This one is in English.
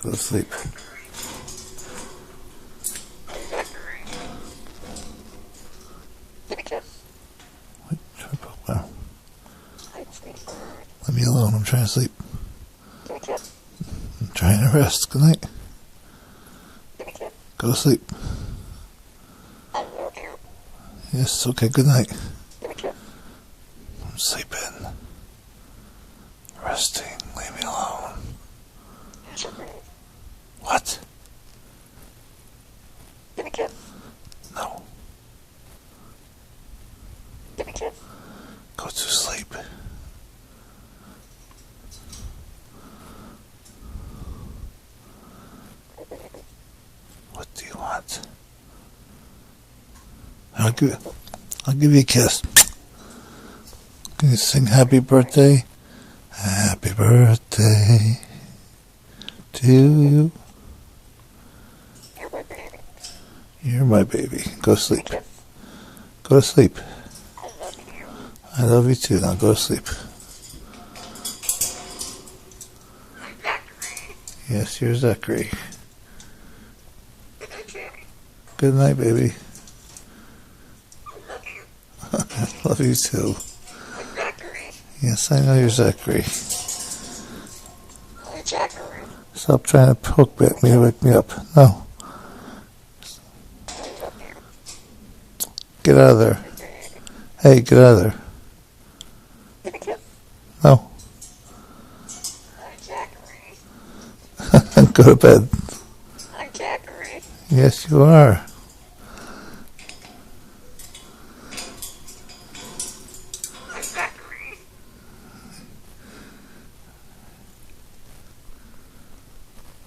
Go to sleep. What? Wow. Leave me alone. I'm trying to sleep. I'm trying to rest. Good night. Go to sleep. Yes, okay, good night. I'm sleeping. Resting. Leave me alone. What? No. Go to sleep. What do you want? I'll give you a kiss. Can you sing happy birthday? Happy birthday to you. You're my baby. Go sleep. Go to sleep. I love you too. Now go to sleep. Yes, you're Zachary. Good night, baby. I love you too. Yes, I know you're Zachary. Stop trying to poke at me to wake me up. No. Get out of there. Hey, get out of there. No. Go to bed. Yes, you are.